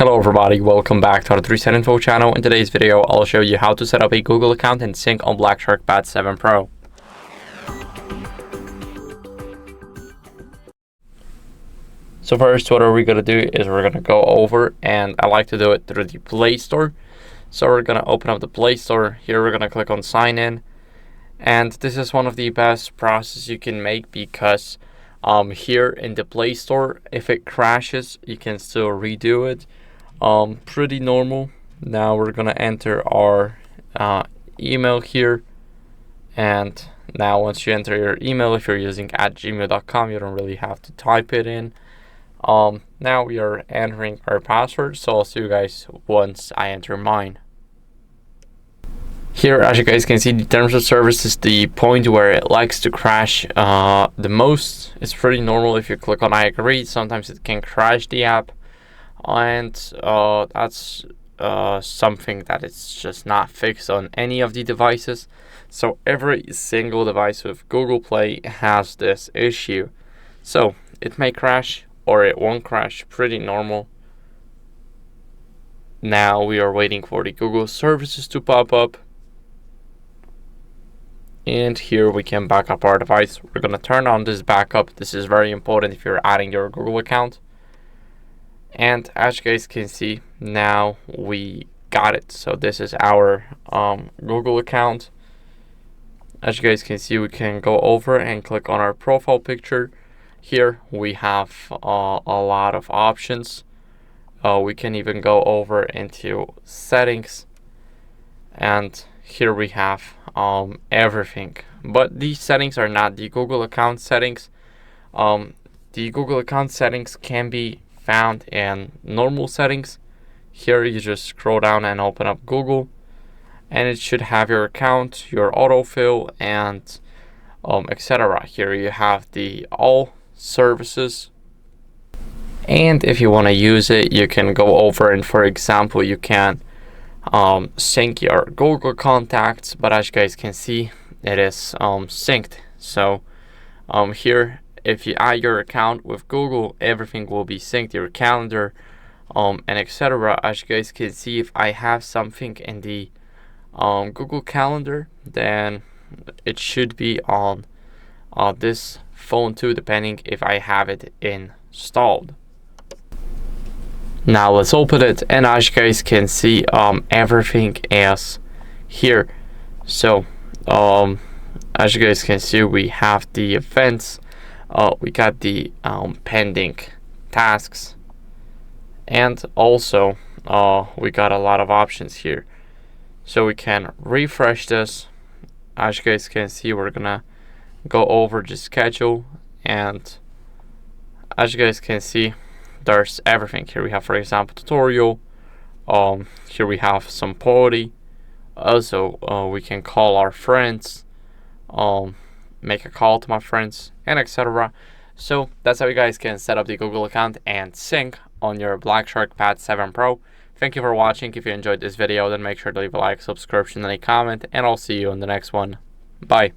Hello everybody, welcome back to the HardReset.Info channel. In today's video, I'll show you how to set up a Google account and sync on Black Shark Pad 7 Pro. So first, what are we going to do is we're going to go over, and I like to do it through the Play Store. So we're going to open up the Play Store. Here we're going to click on sign in. And this is one of the best processes you can make because here in the Play Store, if it crashes, you can still redo it. Pretty normal. Now we're gonna enter our email here, and now once you enter your email, if you're using @gmail.com, you don't really have to type it in. Now we are entering our password, so I'll see you guys once I enter mine. Here, as you guys can see, the terms of service is the point where it likes to crash the most. It's pretty normal. If you click on I agree, sometimes it can crash the app, and that's something that it's just not fixed on any of the devices. So every single device with Google Play has this issue. So it may crash or it won't crash, pretty normal. Now we are waiting for the Google services to pop up. And here we can back up our device. We're going to turn on this backup. This is very important if you're adding your Google account. And as you guys can see, now we got it. So this is our Google account. As you guys can see, we can go over and click on our profile picture. Here we have a lot of options. We can even go over into settings, and here we have everything, but these settings are not the Google account settings. The Google account settings can be found in normal settings. Here you just scroll down and open up Google, and it should have your account, your autofill, and etc. Here you have the all services, and if you want to use it, you can go over and, for example, you can sync your Google contacts, but as you guys can see, it is synced. So here, if you add your account with Google, everything will be synced, your calendar and etc. As you guys can see, if I have something in the Google Calendar, then it should be on this phone too, depending if I have it installed. Now let's open it, and as you guys can see, everything is here. So as you guys can see, we have the events, we got the pending tasks, and also we got a lot of options here. So we can refresh this. As you guys can see, we're gonna go over the schedule, and as you guys can see, there's everything. Here we have, for example, tutorial. Here we have some party. Also, we can call our friends, make a call to my friends, and etc. So that's how you guys can set up the Google account and sync on your Black Shark Pad 7 Pro. Thank you for watching. If you enjoyed this video, then make sure to leave a like, subscription, and a comment, and I'll see you in the next one. Bye.